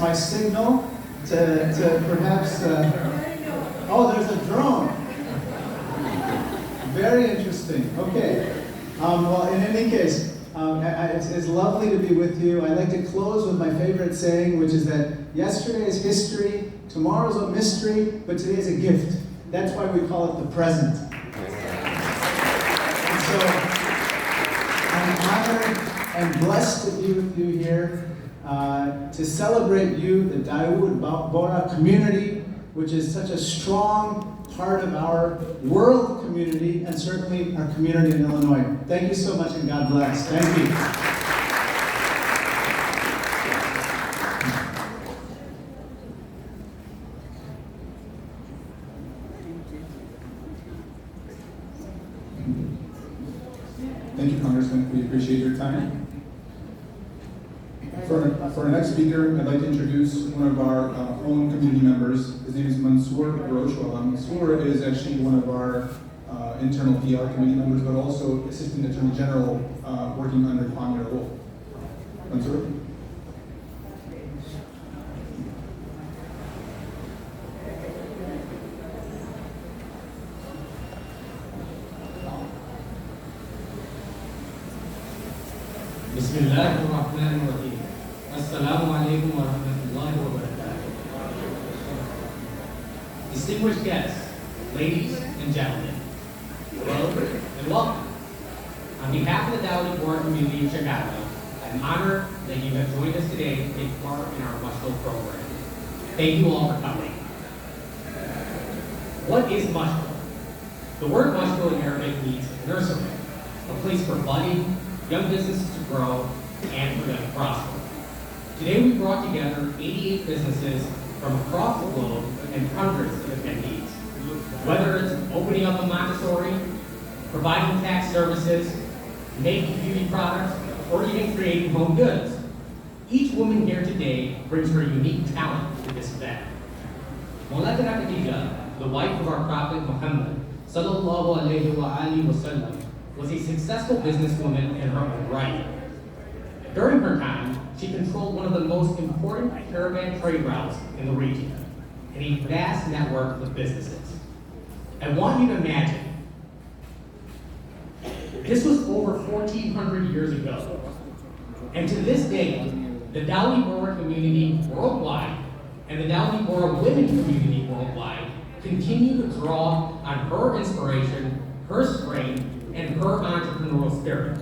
my signal to perhaps, oh, there's a drone. Very interesting. Okay. Well, in any case, it's lovely to be with you. I like to close with my favorite saying, which is that yesterday is history, tomorrow's a mystery, but today is a gift. That's why we call it the present. And so, I'm honored and blessed to be with you here to celebrate you, the Dawoodi Bohras community, which is such a strong part of our world community and certainly our community in Illinois. Thank you so much and God bless. Thank you. Thank you, Congressman. We appreciate your time. For our next speaker, I'd like to introduce one of our own community members. His name is Mansour Rochwala. Mansour is actually one of our internal PR committee members, but also Assistant Attorney General working under Kwame Wolf. Mansour? Bismillahirrahmanirrahim. Assalamu alaikum wa rahmatullahi wa barakatuh. Distinguished guests, ladies and gentlemen, hello and welcome. On behalf of the Dawoodi Bohras community of Chicago, I'm honored that you have joined us today to take part in our Mushko program. Thank you all for coming. What is Mushko? The word Mushko in Arabic means nursery, a place for budding, young businesses to grow, and for them to prosper. Today we brought together 88 businesses from across the globe and hundreds of attendees. Whether it's opening up a Montessori, providing tax services, making beauty products, or even creating home goods, each woman here today brings her unique talent to this event. Maulatana Khadija, the wife of our Prophet Muhammad, sallallahu alayhi wa alihi wa sallam, was a successful businesswoman in her own right. During her time, she controlled one of the most important caravan trade routes in the region and a vast network of businesses. I want you to imagine, this was over 1,400 years ago. And to this day, the Dawoodi Bohras community worldwide and the Dawoodi Bohras women community worldwide continue to draw on her inspiration, her strength, and her entrepreneurial spirit.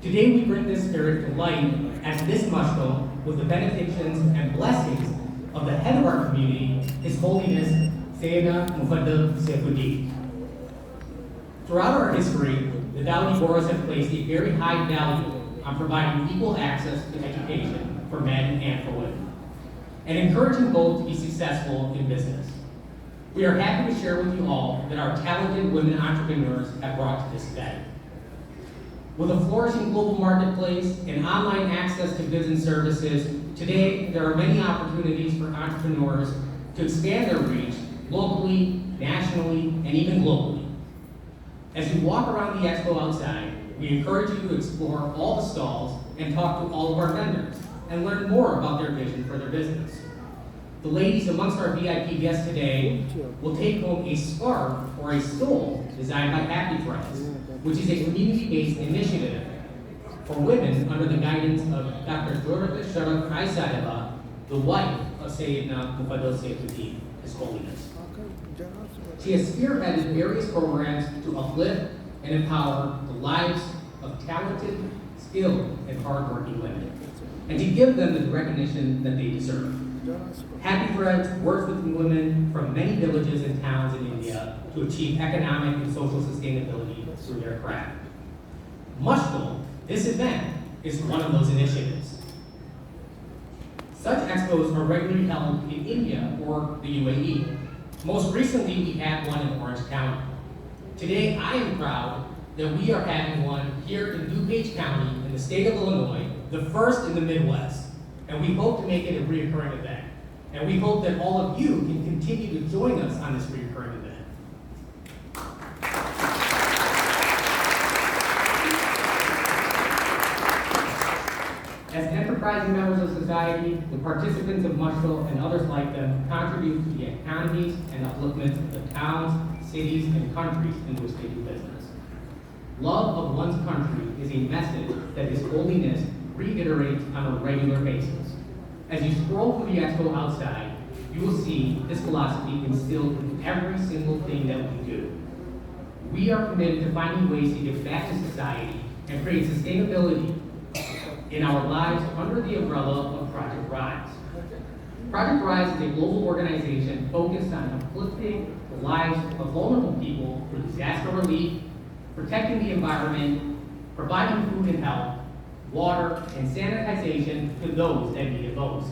Today we bring this spirit to light at this Mushko with the benedictions and blessings of the head of our community, His Holiness Sayyidina Mufaddal Saifuddin. Throughout our history, the Dawoodi Bohras have placed a very high value on providing equal access to education for men and for women, and encouraging both to be successful in business. We are happy to share with you all that our talented women entrepreneurs have brought to this event. With a flourishing global marketplace and online access to goods and services, today there are many opportunities for entrepreneurs to expand their reach locally, nationally, and even globally. As you walk around the expo outside, we encourage you to explore all the stalls and talk to all of our vendors and learn more about their vision for their business. The ladies amongst our VIP guests today will take home a scarf or a stole designed by Happy Friends, which is a community-based initiative for women under the guidance of Dr. Jordan Sharaf Aisadaba, the wife of Sayyidina Mufaddal Saifuddin, His Holiness. She has spearheaded various programs to uplift and empower the lives of talented, skilled, and hardworking women, and to give them the recognition that they deserve. Happy Threads works with women from many villages and towns in India to achieve economic and social sustainability through their craft. Mushko, this event, is one of those initiatives. Such expos are regularly held in India or the UAE. Most recently, we had one in Orange County. Today, I am proud that we are having one here in DuPage County in the state of Illinois, the first in the Midwest. And we hope to make it a reoccurring event. And we hope that all of you can continue to join us on this reoccurring event. As enterprise enterprising members of society, the participants of Mushville and others like them contribute to the economies and upliftment of the towns, cities, and countries in which they do business. Love of one's country is a message that His Holiness reiterates on a regular basis. As you scroll through the expo outside, you will see this philosophy instilled in every single thing that we do. We are committed to finding ways to give back to society and create sustainability in our lives under the umbrella of Project Rise. Project Rise is a global organization focused on uplifting the lives of vulnerable people through disaster relief, protecting the environment, providing food and health, water, and sanitization to those that need it most.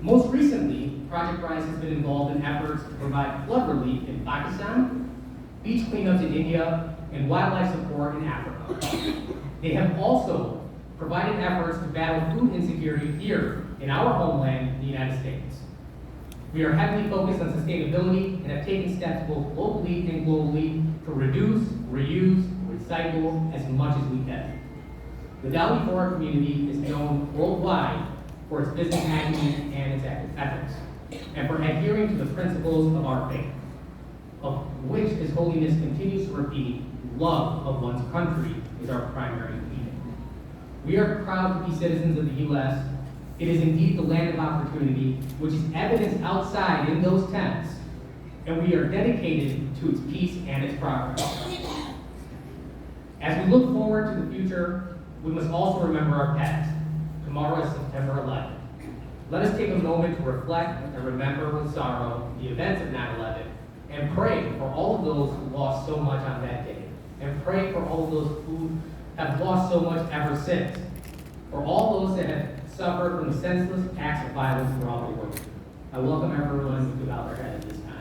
Most recently, Project Rise has been involved in efforts to provide flood relief in Pakistan, beach cleanups in India, and wildlife support in Africa. They have also provided efforts to battle food insecurity here in our homeland, the United States. We are heavily focused on sustainability and have taken steps both locally and globally to reduce, reuse, recycle as much as we can. The Dawoodi community is known worldwide for its business acumen and its ethics, and for adhering to the principles of our faith, of which His Holiness continues to repeat, love of one's country is our primary theme. We are proud to be citizens of the U.S. It is indeed the land of opportunity, which is evidenced outside in those tents, and we are dedicated to its peace and its progress. As we look forward to the future, we must also remember our past. Tomorrow is September 11th. Let us take a moment to reflect and remember with sorrow the events of 9/11 and pray for all of those who lost so much on that day, and pray for all of those who have lost so much ever since, for all those that have suffered from the senseless acts of violence throughout the world. I welcome everyone to bow their head at this time.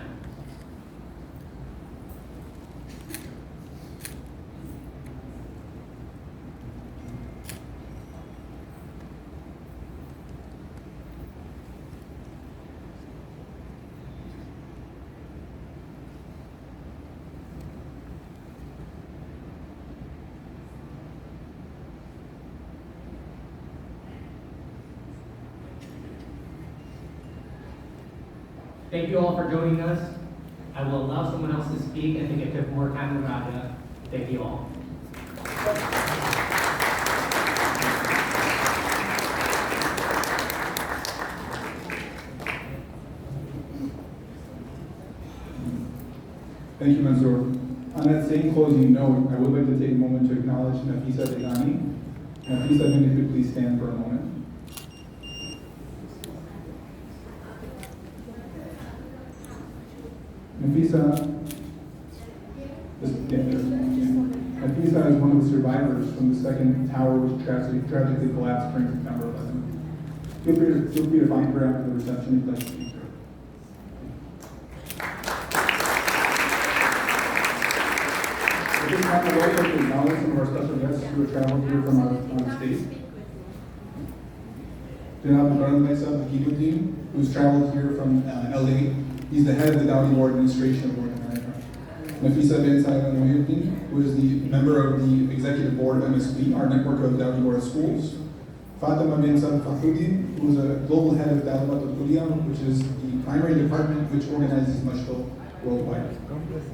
Thank you all for joining us. I will allow someone else to speak. I think it took more time than Raja. Thank you all. Thank you, Mansoor. On that same closing note, I would like to take a moment to acknowledge Nafisa Degani. Nafisa, if you could please stand for a moment. Nafisa is one of the survivors from the second tower which tragically collapsed during September 11th. Feel free to find her after the reception if you'd like to speak to her. At this time, I'd also like to acknowledge some of our special guests who have traveled here from out of state. Janab Mesa Bakiduddin, who's traveled here from LA. He's the head of the Dawoodi Board Administration of North America. Nafisa bin Sayyid Al-Muhyiddin, who is the member of the Executive Board of MSB, our network of Dawoodi Board schools. Fatima bin Saad Fakhuddin, who is a global head of Dalabat al-Kuliyam, which is the primary department which organizes Mushville worldwide.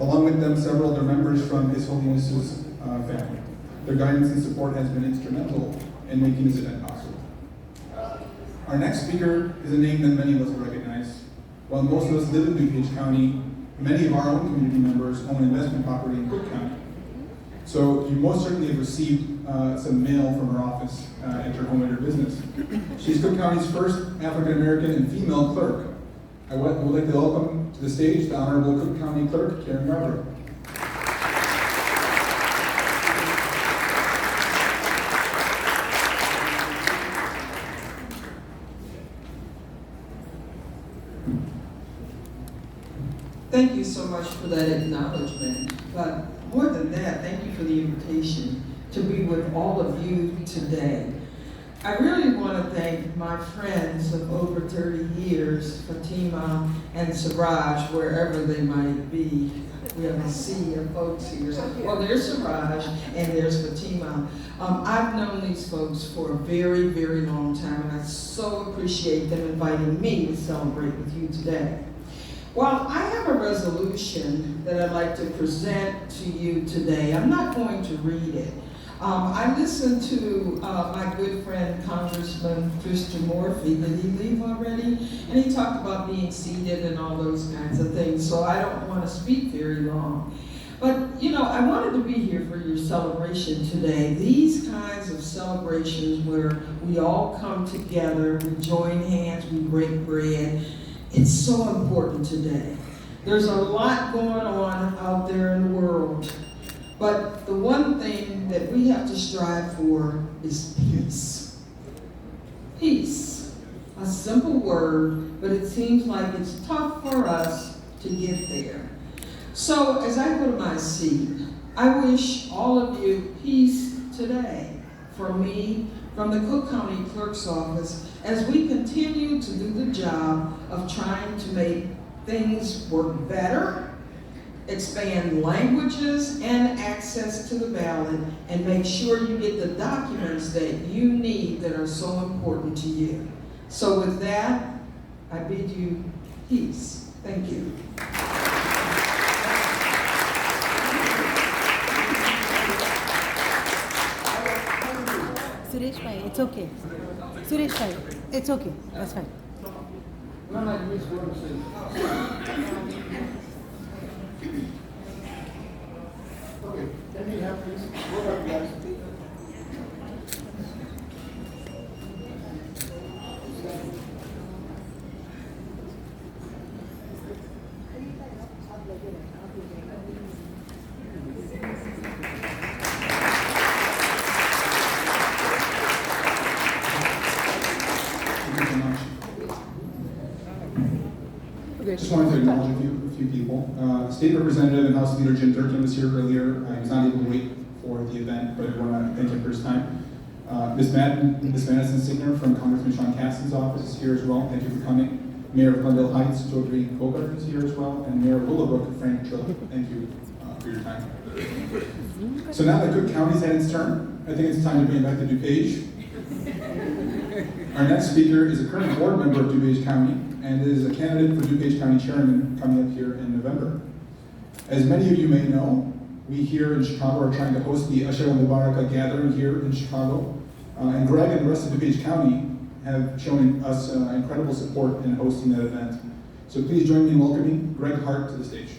Along with them, several other members from His Holiness's family. Their guidance and support has been instrumental in making this event possible. Our next speaker is a name that many of us will recognize. While most of us live in DuPage County, many of our own community members own investment property in Cook County. So you most certainly have received some mail from her office at your home at her business. She's Cook County's first African American and female clerk. I would like to welcome to the stage the Honorable Cook County Clerk, Karen Garber. Thank you so much for that acknowledgement. But more than that, thank you for the invitation to be with all of you today. I really want to thank my friends of over 30 years, Fatima and Siraj, wherever they might be. We have a sea of folks here. Well, there's Suraj and there's Fatima. I've known these folks for a very, very long time, and I so appreciate them inviting me to celebrate with you today. Well, I have a resolution that I'd like to present to you today. I'm not going to read it. I listened to my good friend, Congressman Christian Morphy. Did he leave already? And he talked about being seated and all those kinds of things, so I don't want to speak very long. But, you know, I wanted to be here for your celebration today. These kinds of celebrations where we all come together, we join hands, we break bread, it's so important today. There's a lot going on out there in the world. But the one thing that we have to strive for is peace. Peace. A simple word, but it seems like it's tough for us to get there. So as I go to my seat, I wish all of you peace today. From me, from the Cook County Clerk's Office, as we continue to do the job of trying to make things work better, expand languages and access to the ballot, and make sure you get the documents that you need that are so important to you. So with that, I bid you peace. Thank you. Suresh bhai, it's okay. Suresh bhai, it's okay. That's fine. Okay, can you have please? Go ahead, guys. I just wanted to acknowledge a few people. State Representative and House Leader Jim Durkin was here earlier. He was not able to wait for the event, but I want to thank him for his time. Ms. Madison Signer from Congressman Sean Cassidy's office is here as well. Thank you for coming. Mayor of Glendale Heights, Jodrie Bogart is here as well, and Mayor of Willowbrook, Frank Trill. Thank you for your time. So now that Cook County's had its turn, I think it's time to bring it back to DuPage. Our next speaker is a current board member of DuPage County and is a candidate for DuPage County Chairman coming up here in November. As many of you may know, we here in Chicago are trying to host the Asher Mubaraka gathering here in Chicago. And Greg and the rest of DuPage County have shown us incredible support in hosting that event. So please join me in welcoming Greg Hart to the stage.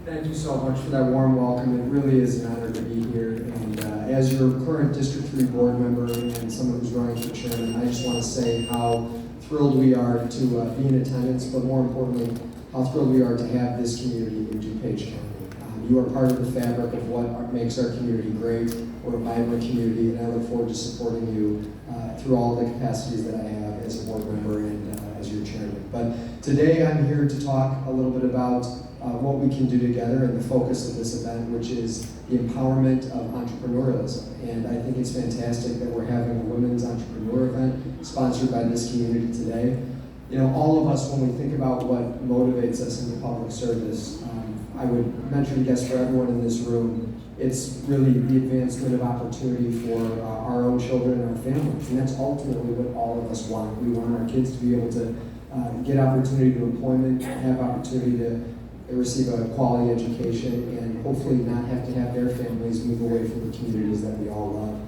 Thank you so much for that warm welcome. It really is an honor to be here. And as your current District 3 board member and someone who's running for chairman, I just want to say how thrilled we are to be in attendance, but more importantly, how thrilled we are to have this community in DuPage County. You are part of the fabric of what makes our community great. We're a vibrant community, and I look forward to supporting you through all the capacities that I have as a board member and as your chairman. But today I'm here to talk a little bit about what we can do together and the focus of this event, which is the empowerment of entrepreneurialism. And I think it's fantastic that we're having a women's entrepreneur event sponsored by this community today. You know, all of us, when we think about what motivates us in the public service, I would venture to guess for everyone in this room, it's really the advancement of opportunity for our own children and our families. And that's ultimately what all of us want. We want our kids to be able to get opportunity to employment, have opportunity to receive a quality education, and hopefully not have to have their families move away from the communities that we all love.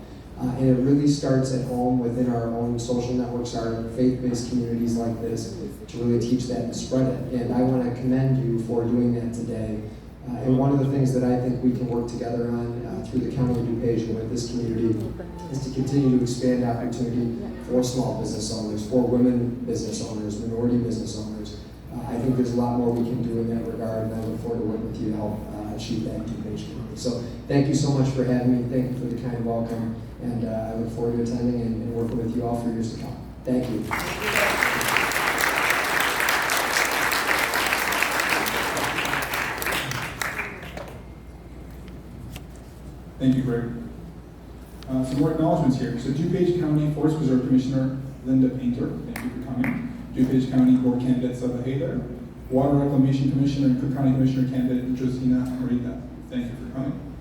And it really starts at home within our own social networks, our faith-based communities like this, to really teach that and spread it. And I want to commend you for doing that today. And one of the things that I think we can work together on through the County of DuPage and with this community is to continue to expand opportunity for small business owners, for women business owners, minority business owners. I think there's a lot more we can do in that regard, and I look forward to working with you to help achieve that in DuPage County. So thank you so much for having me. Thank you for the kind welcome, and I look forward to attending and working with you all for years to come. Thank you. Thank you, Greg. Some more acknowledgements here. So DuPage County Forest Preserve Commissioner Linda Painter, thank you for coming. DuPage County Board Candidate Saba Hayder. Water Reclamation Commissioner and Cook County Commissioner Candidate Josina Morita, thank you for coming.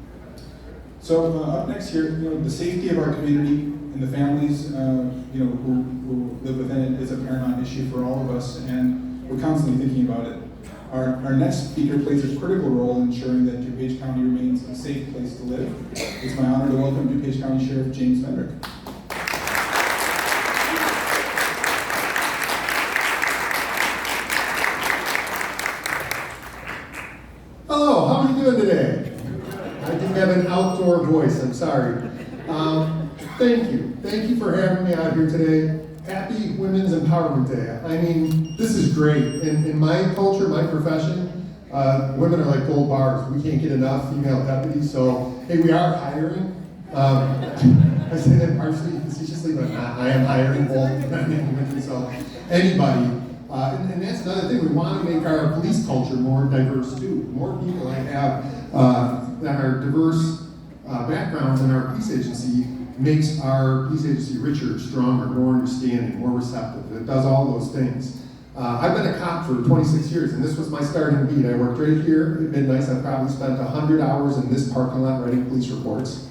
So up next here, the safety of our community and the families, who live within it is a paramount issue for all of us, and we're constantly thinking about it. Our next speaker plays a critical role in ensuring that DuPage County remains a safe place to live. It's my honor to welcome DuPage County Sheriff James Mendrick. Hello, how are you doing today? I do have an outdoor voice, I'm sorry. Thank you. Thank you for having me out here today. Happy Women's Empowerment Day. I mean, this is great. In my culture, my profession, women are like gold bars. We can't get enough female deputies, so hey, we are hiring. I say that partially facetiously, but I am hiring both men and women, so anybody. And that's another thing, we want to make our police culture more diverse too. More people that have that are diverse backgrounds in our police agency makes our police agency richer, stronger, more understanding, more receptive. It does all those things. I've been a cop for 26 years, and this was my starting beat. I worked right here at Midnight. I probably spent 100 hours in this parking lot writing police reports.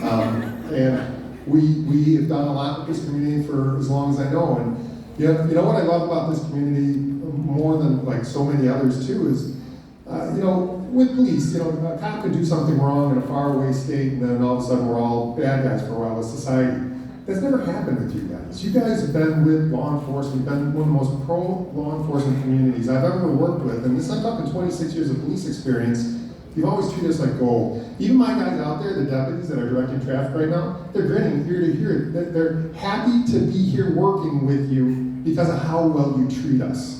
And we have done a lot with this community for as long as I know. And you know what I love about this community more than like so many others too is, with police, a cop could do something wrong in a faraway state and then all of a sudden we're all bad guys for a while as society. That's never happened with you guys. You guys have been with law enforcement, been one of the most pro-law enforcement communities I've ever worked with. And this, I'm talking 26 years of police experience. You've always treated us like gold. Even my guys out there, the deputies that are directing traffic right now, they're grinning ear to ear. They're happy to be here working with you because of how well you treat us.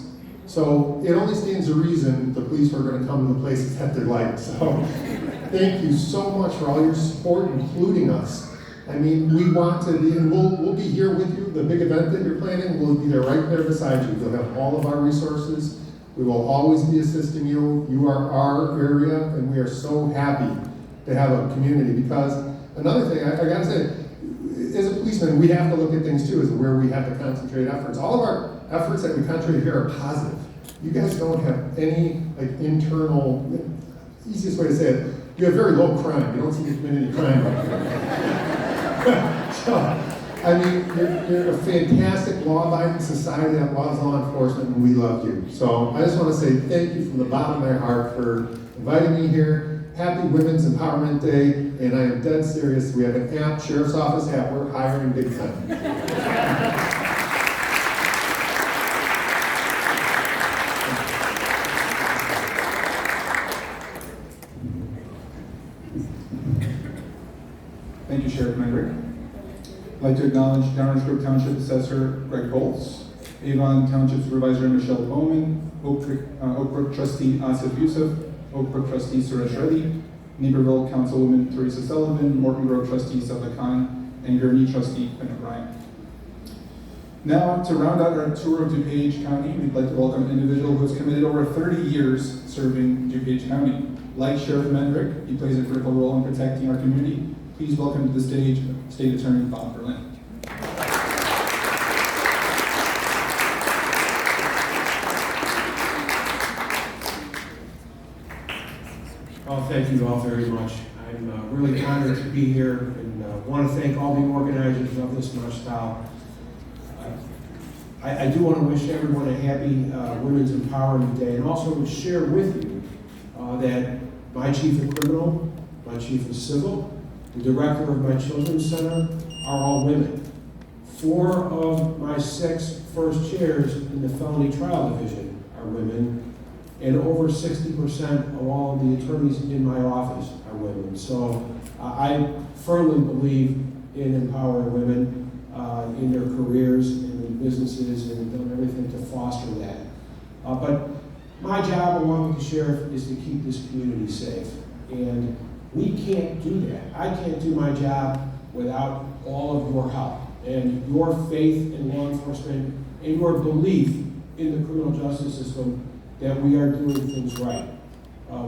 So it only stands to reason the police are going to come to the places that they like. So thank you so much for all your support, including us. I mean, we want to be, and we'll be here with you. The big event that you're planning, we'll be there right there beside you. You'll have all of our resources. We will always be assisting you. You are our area, and we are so happy to have a community. Because another thing, I gotta say, as a policeman, we have to look at things too, as where we have to concentrate efforts. All of our efforts that we concentrate here are positive. You guys don't have any internal, easiest way to say it, you have very low crime. You don't see to commit any crime up here. So, I mean, you're a fantastic law-abiding society that loves law enforcement, and we love you. So I just want to say thank you from the bottom of my heart for inviting me here. Happy Women's Empowerment Day, and I am dead serious. We have an app, Sheriff's Office app, we're hiring big time. Thank you, Sheriff Mendrick. I'd like to acknowledge Downers Grove Township Assessor Greg Holtz, Avon Township Supervisor Michelle Bowman, Oak Brook Trustee Asif Yusuf, Oak Brook Trustee Suresh Reddy, Naperville Councilwoman Teresa Sullivan, Morton Grove Trustee Selda Khan, and Gurnee Trustee Quinn O'Brien. Now, to round out our tour of DuPage County, we'd like to welcome an individual who has committed over 30 years serving DuPage County. Like Sheriff Mendrick, he plays a critical role in protecting our community. Please welcome to the stage State Attorney Bob Berlin. Well, thank you all very much. I'm really honored to be here and want to thank all the organizers of this march. I do want to wish everyone a happy Women's Empowerment Day and also share with you that my chief of criminal, my chief of civil, the director of my children's center are all women. 4 of my 6 first chairs in the felony trial division are women, and over 60% of all of the attorneys in my office are women. So I firmly believe in empowering women in their careers and in businesses, and have done everything to foster that. But my job, along with the sheriff, is to keep this community safe. And we can't do that. I can't do my job without all of your help and your faith in law enforcement and your belief in the criminal justice system that we are doing things right.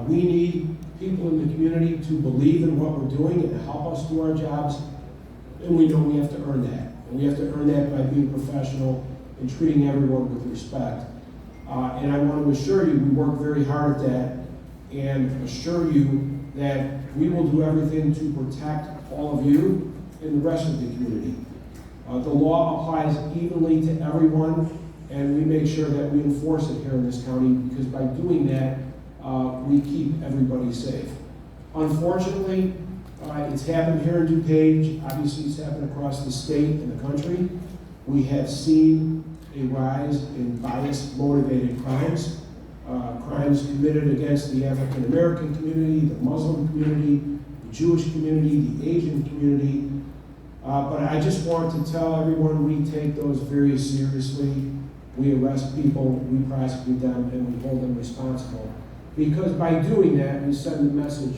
We need people in the community to believe in what we're doing and to help us do our jobs. And we know we have to earn that. And we have to earn that by being professional and treating everyone with respect. And I want to assure you, we work very hard at that and assure you that we will do everything to protect all of you and the rest of the community. The law applies evenly to everyone, and we make sure that we enforce it here in this county, because by doing that, we keep everybody safe. Unfortunately, it's happened here in DuPage. Obviously, it's happened across the state and the country. We have seen a rise in bias-motivated crimes, crimes committed against the African American community, the Muslim community, the Jewish community, the Asian community. But I just want to tell everyone we take those very seriously. We arrest people, we prosecute them, and we hold them responsible. Because by doing that, we send the message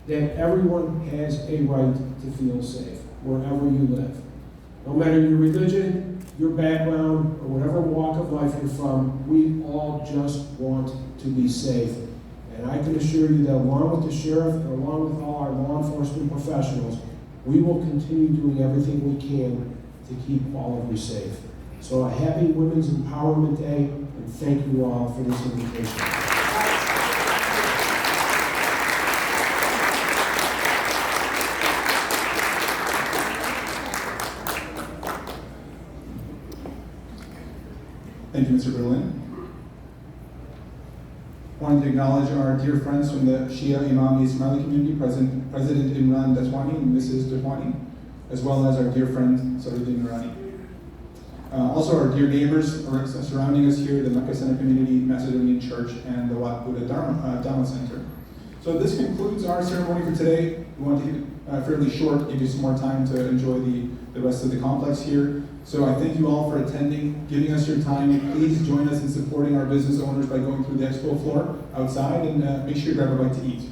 that everyone has a right to feel safe wherever you live. No matter your religion, your background, or whatever walk of life you're from, we all just want to be safe. And I can assure you that along with the sheriff and along with all our law enforcement professionals, we will continue doing everything we can to keep all of you safe. So a happy Women's Empowerment Day, and thank you all for this invitation. Thank you, Mr. Berlin. I wanted to acknowledge our dear friends from the Shia Imam Ismaili community, President Imran Datwani and Mrs. Datwani, as well as our dear friend Saruddin Nurani. Also our dear neighbors surrounding us here, the Mecca Center Community, Macedonian Church, and the Wat Buddha Dharma Center. So this concludes our ceremony for today. We want to keep it fairly short, give you some more time to enjoy the rest of the complex here. So I thank you all for attending, giving us your time. Please join us in supporting our business owners by going through the expo floor outside, and make sure you grab a bite to eat.